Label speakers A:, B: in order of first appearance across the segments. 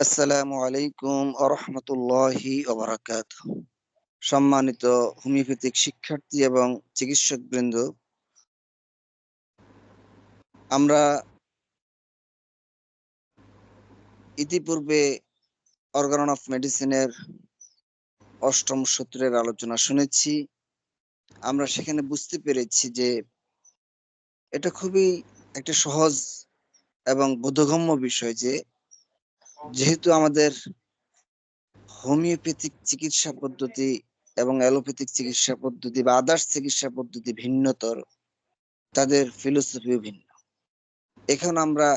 A: আসসালামু আলাইকুম আরহামতুল্লাহি ওবারাকাতুহু। সম্মানিত হোমিওপ্যাথিক শিক্ষার্থী এবং চিকিৎসকবৃন্দ, আমরা ইতিপূর্বে অর্গান অফ মেডিসিনের ৮ম সূত্রের আলোচনা শুনেছি। আমরা সেখানে বুঝতে পেরেছি যে এটা খুবই একটা সহজ এবং বোধগম্য বিষয় যে যেহেতু আমাদের হোমিওপ্যাথিক চিকিৎসা পদ্ধতি এবং অ্যালোপ্যাথিক চিকিৎসা পদ্ধতি বা আদার্স চিকিৎসা পদ্ধতি ভিন্নতর, তাদের ফিলোসফিও ভিন্ন। এখন আমরা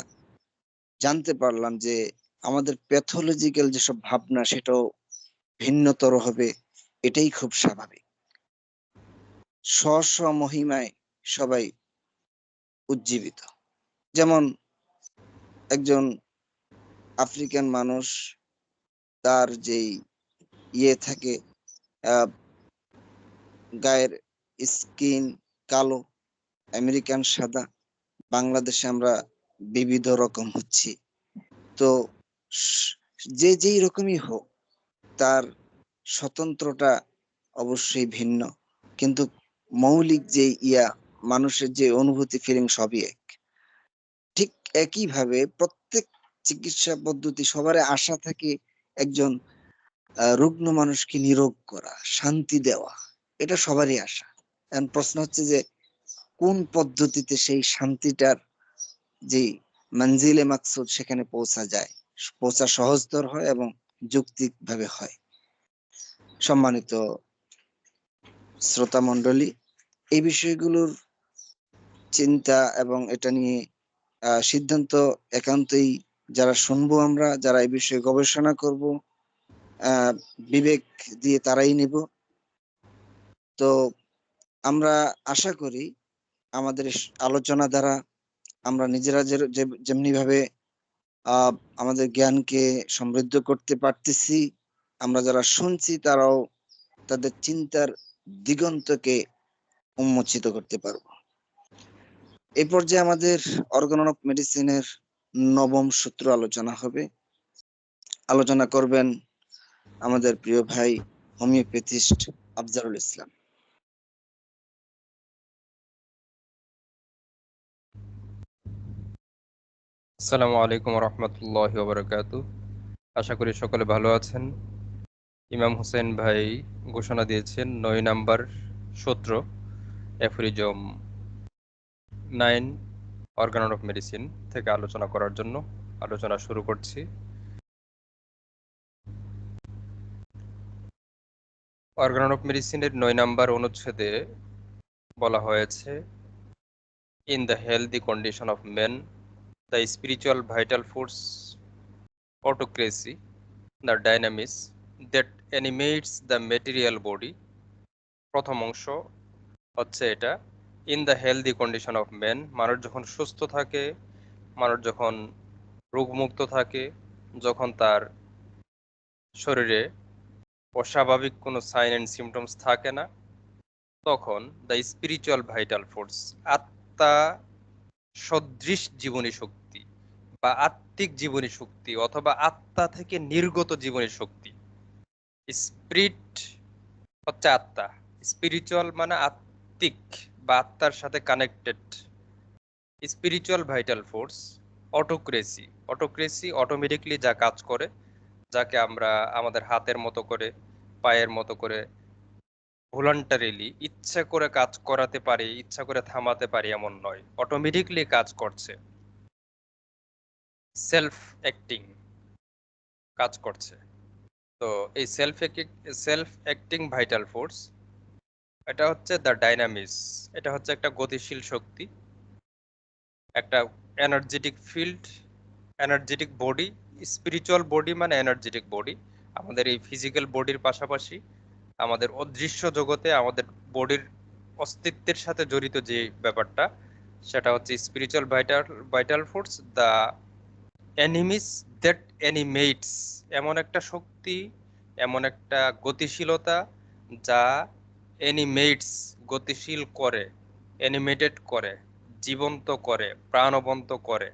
A: জানতে পারলাম যে আমাদের প্যাথোলজিক্যাল যেসব ভাবনা সেটাও ভিন্নতর হবে। এটাই খুব স্বাভাবিক। স্ব মহিমায় সবাই উজ্জীবিত। যেমন একজন আফ্রিকান মানুষ, তার যেই থাকে, আহ, গায়ের স্কিন কালো, আমেরিকান সাদা, বাংলাদেশে আমরা বিবিধ রকম হচ্ছি। তো স- যে যেই রকমই হোক, তার স্বতন্ত্রটা অবশ্যই ভিন্ন, কিন্তু মৌলিক যে মানুষের যে অনুভূতি ফিলিং সবই এক। ঠিক একইভাবে প্রত্যেক চিকিৎসা পদ্ধতি সবার আশা থাকে একজন রুগ্ন মানুষকে নিরোগ করা, শান্তি দেওয়া। এটা সবারই আশা। এখন প্রশ্ন হচ্ছে যে কোন পদ্ধতিতে সেই শান্তিটার যে মঞ্জিলে মাকসুদ সেখানে পৌঁছা সহজতর হয় এবং যৌক্তিক ভাবে হয়। সম্মানিত শ্রোতা মণ্ডলী, এই বিষয়গুলোর চিন্তা এবং এটা নিয়ে সিদ্ধান্ত একান্তই যারা শুনবো, আমরা যারা এই বিষয়ে গবেষণা করব, বিবেক দিয়ে তারাই নেব। তো আমরা আশা করি আমাদের আলোচনা দ্বারা আমরা নিজেরা যেমনি ভাবে আমাদের জ্ঞানকে সমৃদ্ধ করতে পারতেছি, আমরা যারা শুনছি তারাও তাদের চিন্তার দিগন্তকে উন্মোচিত করতে পারবো। এই পর্যায়ে আমাদের অর্গান অফ মেডিসিনের 9ম সূত্র আলোচনা হবে। আলোচনা করবেন আমাদের প্রিয় ভাই হোমিওপ্যাথিস্ট আফজালুল ইসলাম।
B: আসসালামু আলাইকুম রহমতুল্লাহ ওবরাকাতু। আশা করি সকলে ভালো আছেন। ইমাম হোসেন ভাই ঘোষণা দিয়েছেন 9 নম্বর সূত্র, অ্যাফোরিজম 9, অর্গান অফ মেডিসিন থেকে আলোচনা করার জন্য আলোচনা শুরু করছি। অর্গান অফ মেডিসিনের 9 নম্বর অনুচ্ছেদে বলা হয়েছে, in the healthy condition of men, the spiritual vital force, autocracy, the dynamics that animates the material body. প্রথম অংশ হচ্ছে এটা, in the healthy condition of man, মানুষ যখন সুস্থ থাকে, মানুষ যখন রোগমুক্ত থাকে, যখন তার শরীরে অস্বাভাবিক কোনো সাইন অ্যান্ড সিমটমস থাকে না, তখন দ্য স্পিরিচুয়াল ভাইটাল ফোর্স, আত্মা সদৃশ জীবনী শক্তি বা আত্মিক জীবনী শক্তি অথবা আত্মা থেকে নির্গত জীবনী শক্তি। স্পিরিট হচ্ছে আত্মা, স্পিরিচুয়াল মানে আত্মিক বা আত্মার সাথে connected. Spiritual vital force, autocracy, autocracy automatically যা কাজ করে, যাকে আমরা আমাদের হাতের মতো করে, পায়ের মতো করে ভলান্টারিলি ইচ্ছা করে কাজ করাতে পারি, ইচ্ছা করে থামাতে পারি এমন নয়, অটোমেটিকলি কাজ করছে, সেলফ অ্যাক্টিং কাজ করছে। তো এই সেলফ অ্যাক্টিং ভাইটাল ফোর্স, এটা হচ্ছে দ্য ডাইনামিক্স, এটা হচ্ছে একটা গতিশীল শক্তি, একটা energetic field, energetic body. Spiritual body মানে এনার্জেটিক বডি। আমাদের এই ফিজিক্যাল বডির পাশাপাশি আমাদের অদৃশ্য জগতে আমাদের বডির অস্তিত্বের সাথে জড়িত যে ব্যাপারটা, সেটা হচ্ছে spiritual vital force, the animus that animates, এমন একটা শক্তি, এমন একটা গতিশীলতা যা অ্যানিমেটস গতিশীল করে, অ্যানিমেটেড করে, জীবন্ত করে, প্রাণবন্ত করে,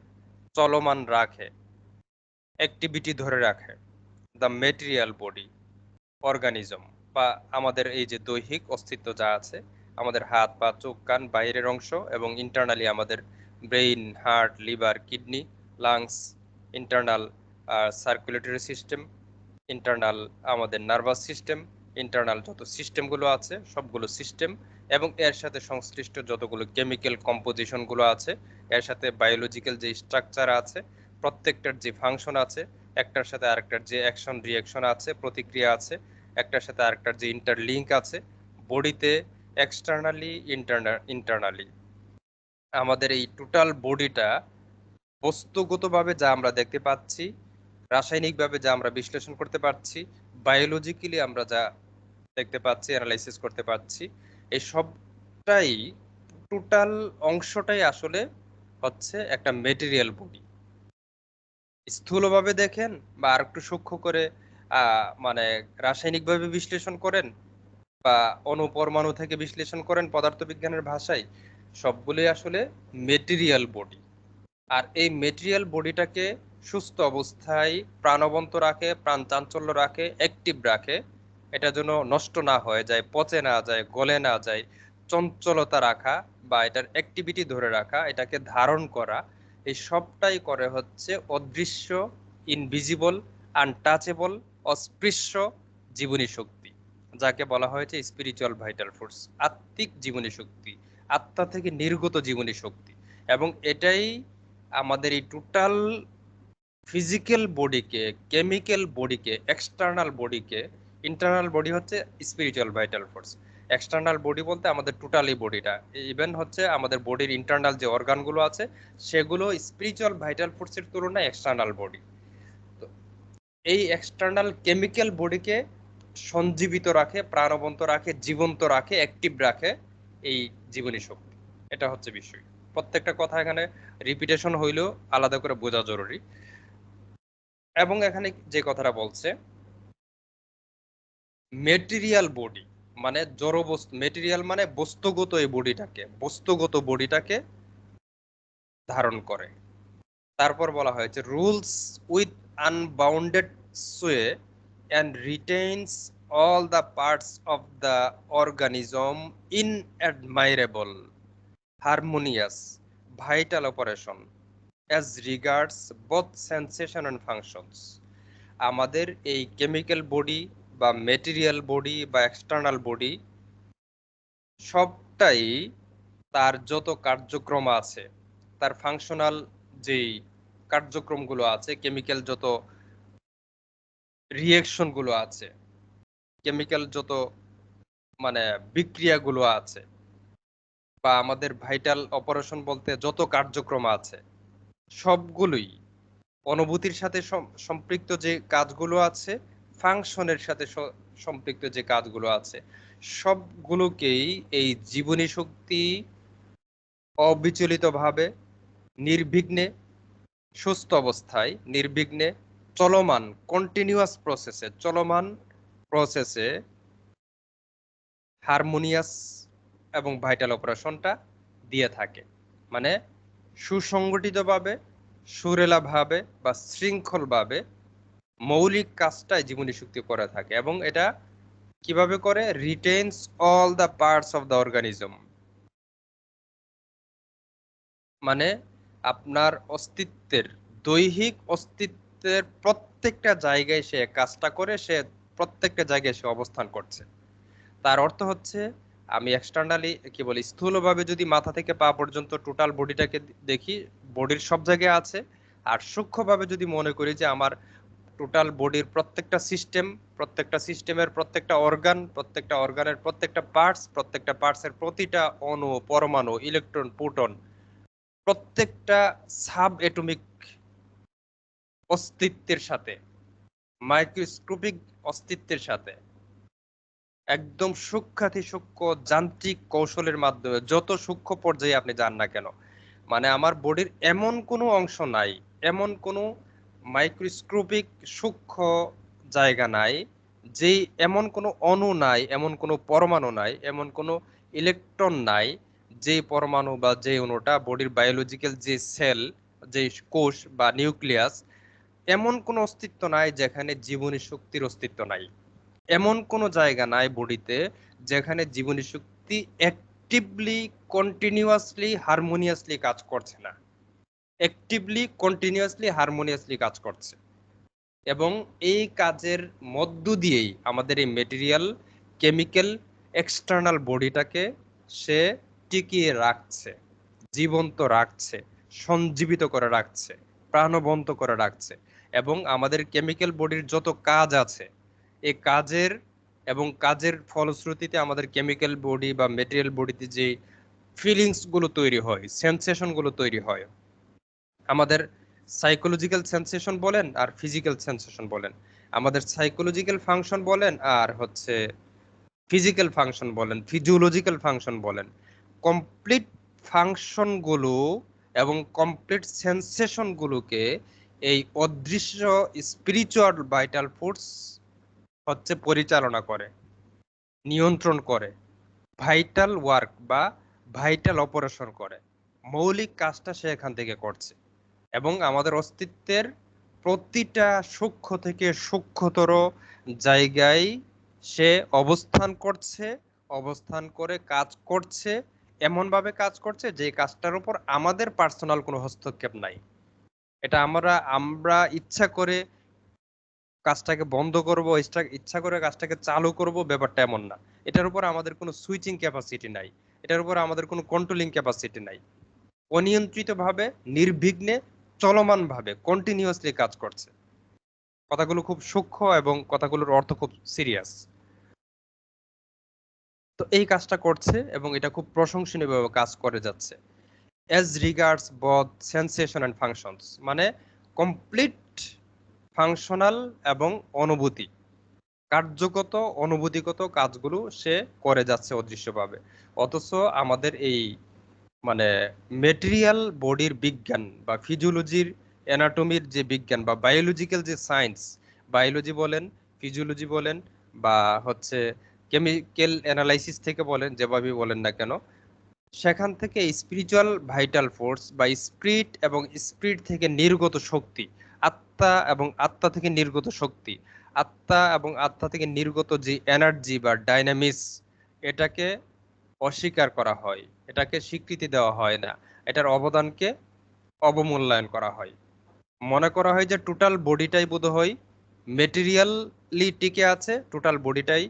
B: চলমান রাখে। অ্যাক্টিভিটি ধরে রাখে। দ্য মেটেরিয়াল বডি অর্গানিজম বা আমাদের এই যে দৈহিক অস্তিত্ব যা আছে, আমাদের হাত পা চোখ কান বাইরের অংশ, এবং ইন্টারনালি আমাদের brain, heart, liver, kidney, lungs, internal circulatory system, internal আমাদের নার্ভাস সিস্টেম, ইন্টারনাল যত সিস্টেমগুলো আছে সবগুলো সিস্টেম, এবং এর সাথে সংশ্লিষ্ট যতগুলো কেমিক্যাল কম্পোজিশনগুলো আছে, এর সাথে বায়োলজিক্যাল যে স্ট্রাকচার আছে, প্রত্যেকটার যে ফাংশন আছে, একটার সাথে আরেকটার যে অ্যাকশন রিয়াকশন আছে, প্রতিক্রিয়া আছে, একটার সাথে আরেকটার যে ইন্টারলিঙ্ক আছে বডিতে, এক্সটার্নালি ইন্টারনালি, আমাদের এই টোটাল বডিটা বস্তুগতভাবে যা আমরা দেখতে পাচ্ছি, রাসায়নিকভাবে যা আমরা বিশ্লেষণ করতে পারছি, বায়োলজিক্যালি আমরা যা দেখতে পাচ্ছি, অ্যানালাইসিস করতে পারছি, এই সবটাই, টোটাল অংশটাই আসলে হচ্ছে একটা মেটেরিয়াল বডি। স্থূলভাবে দেখেন বা আর একটু সূক্ষ্ম করে মানে রাসায়নিকভাবে বিশ্লেষণ করেন বা অণু-পরমাণু থেকে বিশ্লেষণ করেন পদার্থবিজ্ঞানের ভাষায়, সবগুলোই আসলে মেটেরিয়াল বডি। আর এই মেটেরিয়াল বডিটাকে সুস্থ অবস্থায় প্রাণবন্ত রাখে, প্রাণ চাঞ্চল্য রাখে, অ্যাক্টিভ রাখে, এটা যেন নষ্ট না হয়ে যায়, পচে না যায়, গলে না যায়, চঞ্চলতা রাখা বা এটার অ্যাক্টিভিটি ধরে রাখা, এটাকে ধারণ করা, এই সবটাই করে হচ্ছে অদৃশ্য, ইনভিজিবল, আনটাচেবল, অস্পৃশ্য জীবনী শক্তি, যাকে বলা হয়েছে স্পিরিচুয়াল ভাইটাল ফোর্স, আত্মিক জীবনী শক্তি, আত্মা থেকে নির্গত জীবনী শক্তি। এবং এটাই আমাদের এই টোটাল ফিজিক্যাল বডিকে, কেমিক্যাল বডিকে, এক্সটার্নাল বডিকে, ইন্টারনাল বডি হচ্ছে spiritual vital force, external body বলতে আমাদের টোটালি বডিটা, ইভেন হচ্ছে আমাদের বডির ইন্টারনাল যে অর্গানগুলো আছে সেগুলো স্পিরিচুয়াল ভাইটাল ফোর্সের তুলনায় এক্সটার্নাল বডি। তো এই এক্সটার্নাল কেমিক্যাল বডিকে সঞ্জীবিত রাখে, প্রাণবন্ত রাখে, জীবন্ত রাখে, অ্যাক্টিভ রাখে এই জীবনী শক্তি। এটা হচ্ছে বিষয়। প্রত্যেকটা কথা এখানে রিপিটেশন হইলেও আলাদা করে বোঝা জরুরি। এবং এখানে যে কথাটা বলছে মেটেরিয়াল বডি মানে জড় বস্তু, মেটেরিয়াল মানে বস্তুগত, এই বডিটাকে, বস্তুগত বডিটাকে ধারণ করে। তারপর বলা হয়েছে rules with unbounded sway and retains all the parts of the organism in admirable harmonious vital operation as regards both sensations and functions. আমাদের এই কেমিক্যাল বডি বা মেটেরিয়াল বডি বা এক্সটার্নাল বডি সবটাই তার যত কার্যক্রম আছে, তার ফাংশনাল যেই কার্যক্রমগুলো আছে, কেমিক্যাল যত রিয়েকশন গুলো আছে, কেমিক্যাল যত মানে বিক্রিয়াগুলো আছে, বা আমাদের ভাইটাল অপারেশন বলতে যত কার্যক্রম আছে, সবগুলোই অনুভূতির সাথে সম্পৃক্ত যে কাজগুলো আছে, ফাংশনের সাথে সম্পৃক্ত যে কাজগুলো আছে, সবগুলোকেই এই জীবনী শক্তি অবিচলিতভাবে, নির্বিঘ্নে, সুস্থ অবস্থায়, নির্বিঘ্নে, চলমান, কন্টিনিউয়াস প্রসেসে, চলমান প্রসেসে হারমোনিয়াস এবং ভাইটাল অপারেশনটা দিয়ে থাকে। মানে সুসংগঠিতভাবে, সুরেলাভাবে বা শৃঙ্খলভাবে মৌলিক কাজটাই জীবনী শক্তি করে থাকে। এবং এটা কিভাবে করে? Retains all the parts of the organism, মানে আপনার অস্তিত্বের, দৈহিক অস্তিত্বের প্রত্যেকটা জায়গায় সে কাজটা করে, সে প্রত্যেকটা জায়গায় সে অবস্থান করছে। তার অর্থ হচ্ছে, আমি এক্সটার্নালি কি বলি, স্থূলভাবে যদি মাথা থেকে পা পর্যন্ত টোটাল বডিটাকে দেখি, বডির সব জায়গায় আছে। আর সূক্ষ্মভাবে যদি মনে করি যে আমার টোটাল বডির প্রত্যেকটা সিস্টেম, প্রত্যেকটা সিস্টেমের প্রত্যেকটা অর্গান, প্রত্যেকটা অর্গানের প্রত্যেকটা পার্টস, প্রত্যেকটা পার্টসের প্রতিটা অণু, পরমাণু, ইলেকট্রন, প্রোটন, প্রত্যেকটা সাব এটমিক অস্তিত্বের সাথে, মাইক্রোস্কোপিক অস্তিত্বের সাথে একদম সূক্ষ্মাতি সূক্ষ্ম যান্ত্রিক কৌশলের মাধ্যমে যত সূক্ষ্ম পর্যায়ে আপনি যান না কেন, মানে আমার বডির এমন কোনো অংশ নাই, এমন কোনো মাইক্রোস্কোপিক সূক্ষ্ম জায়গা নাই, যেই এমন কোনো অণু নাই, এমন কোনো পরমাণু নাই, এমন কোনো ইলেকট্রন নাই, যেই পরমাণু বা যে অণুটা বডির বায়োলজিক্যাল যে সেল, যে কোষ বা নিউক্লিয়াস, এমন কোনো অস্তিত্ব নাই যেখানে জীবনী শক্তির অস্তিত্ব নাই। এমন কোনো জায়গা নাই বডিতে যেখানে জীবনী শক্তি অ্যাক্টিভলি, কন্টিনিউয়াসলি, হারমোনিয়াসলি কাজ করছে না। অ্যাক্টিভলি, কন্টিনিউয়াসলি, হারমোনিয়াসলি কাজ করছে। এবং এই কাজের মধ্য দিয়েই আমাদের এই মেটেরিয়াল, কেমিক্যাল, এক্সটার্নাল বডিটাকে সে টিকিয়ে রাখছে, জীবন্ত রাখছে, সঞ্জীবিত করে রাখছে, প্রাণবন্ত করে রাখছে। এবং আমাদের কেমিক্যাল বডির যত কাজ আছে, এই কাজের এবং কাজের ফলশ্রুতিতে আমাদের কেমিক্যাল বডি বা মেটেরিয়াল বডিতে যে ফিলিংস গুলো তৈরি হয়, সেন্সেশন গুলো তৈরি হয়, আমাদের সাইকোলজিক্যাল সেন্সেশন বলেন আর ফিজিক্যাল সেন্সেশন বলেন, আমাদের সাইকোলজিক্যাল ফাংশন বলেন আর হচ্ছে ফিজিক্যাল ফাংশন বলেন, ফিজিওলজিক্যাল ফাংশন বলেন, কমপ্লিট ফাংশনগুলো এবং কমপ্লিট সেন্সেশনগুলোকে এই অদৃশ্য স্পিরিচুয়াল ভাইটাল ফোর্স হচ্ছে পরিচালনা করে, নিয়ন্ত্রণ করে, ভাইটাল ওয়ার্ক বা ভাইটাল অপারেশন করে। মৌলিক কাজটা সে এখান থেকে করছে এবং আমাদের অস্তিত্বের প্রতিটা সূক্ষ্ম থেকে সূক্ষ্মতর জায়গায় সে অবস্থান করছে, অবস্থান করে কাজ করছে, এমনভাবে কাজ করছে যে কাজটার উপর আমাদের পার্সোনাল কোনো হস্তক্ষেপ নাই। এটা আমরা আমরা ইচ্ছা করে কাজটাকে বন্ধ করব, ইচ্ছা করে কাজটাকে চালু করব, ব্যাপারটা এমন না। এটার উপর আমাদের কোনো সুইচিং ক্যাপাসিটি নাই, এটার উপর আমাদের কোনো কন্ট্রোলিং ক্যাপাসিটি নাই। অনিয়ন্ত্রিতভাবে, নির্বিঘ্নে, চলমানভাবে, কন্টিনিউয়াসলি কাজ করছে। কথাগুলো খুব সূক্ষ্ম এবং কথাগুলোর অর্থ খুব সিরিয়াস। তো এই কাজটা করছে এবং এটা খুব প্রশংসনীয়ভাবে কাজ করে যাচ্ছে। As regards both sensations and functions, মানে কমপ্লিট ফাংশনাল এবং অনুভূতি, কার্যগত অনুভূতিগত কাজগুলো সে করে যাচ্ছে অদৃশ্যভাবে। অথচ আমাদের এই মানে মেটেরিয়াল বডির বিজ্ঞান বা ফিজিওলজির, অ্যানাটমির যে বিজ্ঞান বা বায়োলজিক্যাল যে সায়েন্স, বায়োলজি বলেন, ফিজিওলজি বলেন বা হচ্ছে কেমিক্যাল অ্যানালাইসিস থেকে বলেন, যেভাবেই বলেন না কেন, সেখান থেকে স্পিরিচুয়াল ভাইটাল ফোর্স বা স্পিরিট এবং স্পিরিট থেকে নির্গত শক্তি, আত্মা এবং আত্মা থেকে নির্গত শক্তি, আত্মা এবং আত্মা থেকে নির্গত যে এনার্জি বা ডাইনামিক্স, এটাকে অস্বীকার করা হয়, এটাকে স্বীকৃতি দেওয়া হয় না, এটার অবদানকে অবমূল্যায়ন করা হয়। মনে করা হয় যে টোটাল বডিটাই বোধহয় মেটেরিয়ালি টিকে আছে, টোটাল বডিটাই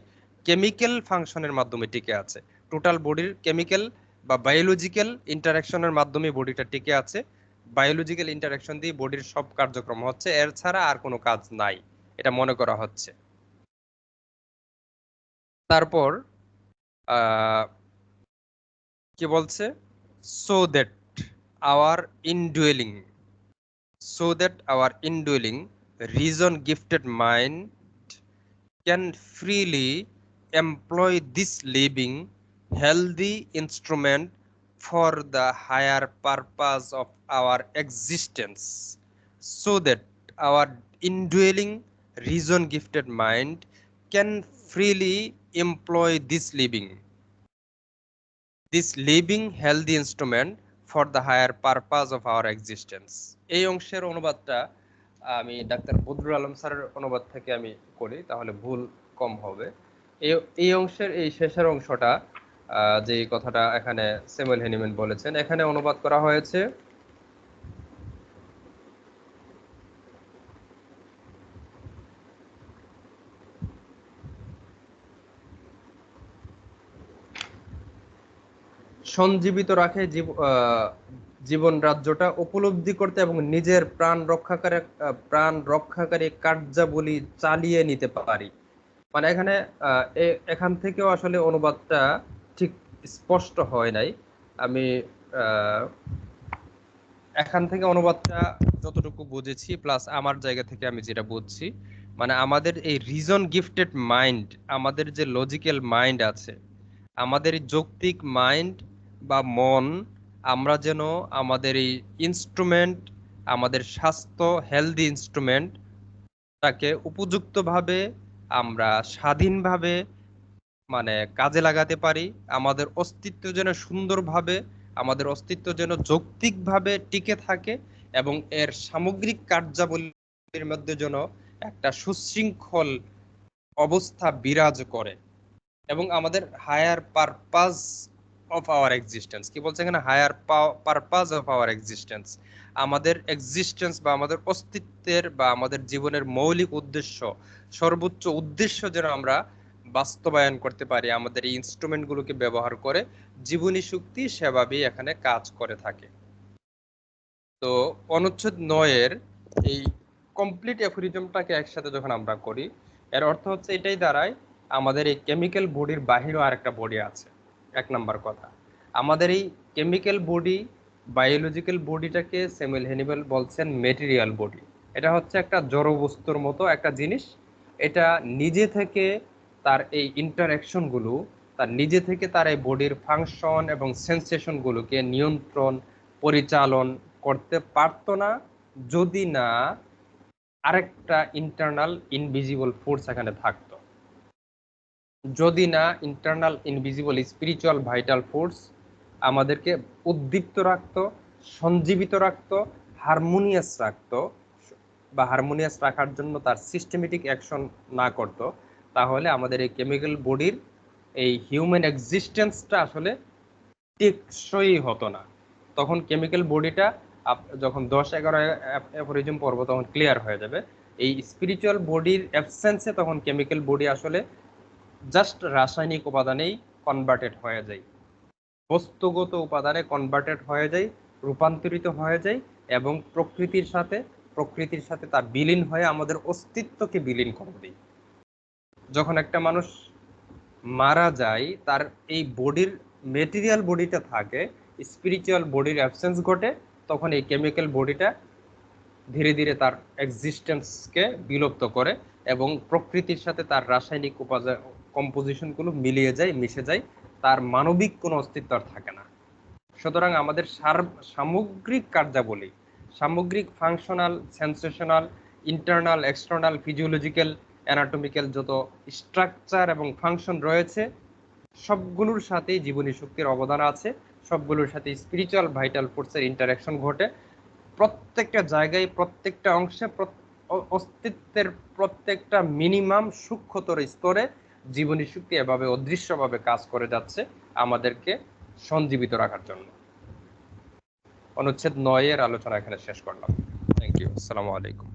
B: কেমিক্যাল ফাংশনের মাধ্যমে টিকে আছে, টোটাল বডির কেমিক্যাল বা বায়োলজিক্যাল ইন্টারাকশনের মাধ্যমে বডিটা টিকে আছে, বায়োলজিক্যাল ইন্টারাকশন দিয়ে বডির সব কার্যক্রম হচ্ছে, এর ছাড়া আর কোনো কাজ নাই, এটা মনে করা হচ্ছে। তারপর আহ কি বলছে, so that our ইনডুয়েলিং, so that our indwelling reason gifted mind can freely employ this living healthy instrument for the higher purpose of our existence, so that our indwelling reason gifted mind can freely employ this living healthy instrument for the higher purpose of our existence। এই অংশের অনুবাদটা আমি doctor Badrul Alam স্যারের অনুবাদ থেকে আমি করি, তাহলে ভুল কম হবে। এই এই অংশের এই শেষের অংশটা যে কথাটা এখানে স্যামুয়েল হেনিম্যান বলেছেন, এখানে অনুবাদ করা হয়েছে সঞ্জীবিত রাখে জীবন রাজ্যটা উপলব্ধি করতে এবং নিজের প্রাণ রক্ষাকারী কার্যাবলী চালিয়ে নিতে পারি। মানে এখানে এখান থেকেও আসলে অনুবাদটা ঠিক স্পষ্ট হয় নাই। আমি এখান থেকে অনুবাদটা যতটুকু বুঝেছি প্লাস আমার জায়গা থেকে আমি যেটা বুঝছি, মানে আমাদের এই রিজন গিফটেড মাইন্ড, আমাদের যে লজিক্যাল মাইন্ড আছে, আমাদের এই যৌক্তিক মাইন্ড বা মন, আমরা যেন আমাদের এই ইনস্ট্রুমেন্ট, আমাদের স্বাস্থ্য হেলদি ইনস্ট্রুমেন্টটাকে উপযুক্তভাবে আমরা স্বাধীনভাবে মানে কাজে লাগাতে পারি, আমাদের অস্তিত্ব যেন সুন্দরভাবে, আমাদের অস্তিত্ব যেন যৌক্তিকভাবে টিকে থাকে এবং এর সামগ্রিক কার্যাবলী এর মধ্যে যেন একটা সুশৃঙ্খল অবস্থা বিরাজ করে এবং আমাদের higher purpose of our existence, কি বলছে এখানে, higher purpose of our existence, আমাদের এক্সিস্টেন্স বা আমাদের অস্তিত্বের বা আমাদের জীবনের মৌলিক উদ্দেশ্য, সর্বোচ্চ উদ্দেশ্য যেন আমরা বাস্তবায়ন করতে পারি আমাদের এই ইনস্ট্রুমেন্টগুলোকে ব্যবহার করে। জীবনী শক্তি সেভাবেই এখানে কাজ করে থাকে। তো অনুচ্ছেদ 9-এর এই কমপ্লিট অ্যাফোরিজমটাকে একসাথে যখন আমরা করি, এর অর্থ হচ্ছে এটাই দাঁড়ায় আমাদের এই কেমিক্যাল বডির বাহিরেও আরেকটা বডি আছে। এক নাম্বার কথা, আমাদের এই কেমিক্যাল বডি, বায়োলজিক্যাল বডিটাকে স্যামুয়েল হ্যানিবেল বলছেন মেটেরিয়াল বডি। এটা হচ্ছে একটা জড় বস্তুর মতো একটা জিনিস। এটা নিজে থেকে তার এই ইন্টারঅ্যাকশনগুলো, তার নিজে থেকে তার এই বডির ফাংশন এবং সেন্সেশনগুলোকে নিয়ন্ত্রণ পরিচালন করতে পারতো না যদি না আরেকটা ইন্টারনাল ইনভিজিবল ফোর্স এখানে থাকতো, যদি না internal invisible spiritual vital force আমাদেরকে উদ্দীপ্ত রাখতো, সঞ্জীবিত রাখতো, হারমোনিয়াস রাখতো, বা হারমোনিয়াস রাখার জন্য তার সিস্টেমেটিক অ্যাকশন না করতো, তাহলে আমাদের এই কেমিক্যাল বডির এই হিউম্যান এক্সিস্টেন্সটা আসলে টেকসই হতো না। তখন কেমিক্যাল বডিটা যখন 10-11 অ্যাফোরিজম পড়বো তখন ক্লিয়ার হয়ে যাবে। এই স্পিরিচুয়াল বডির অ্যাবসেন্সে তখন কেমিক্যাল বডি আসলে জাস্ট রাসায়নিক উপাদানেই কনভার্টেড হয়ে যায়, বস্তুগত উপাদানে কনভার্টেড হয়ে যায়, রূপান্তরিত হয়ে যায় এবং প্রকৃতির সাথে তার বিলীন হয়ে আমাদের অস্তিত্বকে বিলীন করে দেয়। যখন একটা মানুষ মারা যায়, তার এই বডির মেটেরিয়াল বডিটা থাকে, স্পিরিচুয়াল বডির অ্যাবসেন্স ঘটে, তখন এই কেমিক্যাল বডিটা ধীরে ধীরে তার এক্সিস্টেন্সকে বিলুপ্ত করে এবং প্রকৃতির সাথে তার রাসায়নিক উপাদান কম্পোজিশনগুলো মিলিয়ে যায়, মিশে যায়, তার মানবিক কোনো অস্তিত্ব আর থাকে না। সুতরাং আমাদের সামগ্রিক কার্যাবলী, সামগ্রিক functional, sensational, internal, external, physiological, anatomical যত স্ট্রাকচার এবং ফাংশন রয়েছে, সবগুলোর সাথেই জীবনী শক্তির অবদান আছে, সবগুলোর সাথে স্পিরিচুয়াল ভাইটাল ফোর্সের ইন্টারাকশন ঘটে। প্রত্যেকটা জায়গায়, প্রত্যেকটা অংশে, অস্তিত্বের প্রত্যেকটা মিনিমাম সূক্ষ্মতর স্তরে জীবনী শক্তি এভাবে অদৃশ্যভাবে কাজ করে যাচ্ছে আমাদেরকে সঞ্জীবিত রাখার জন্য। অনুচ্ছেদ 9-এর আলোচনা এখানে শেষ করলাম। Thank you. আসসালামু আলাইকুম।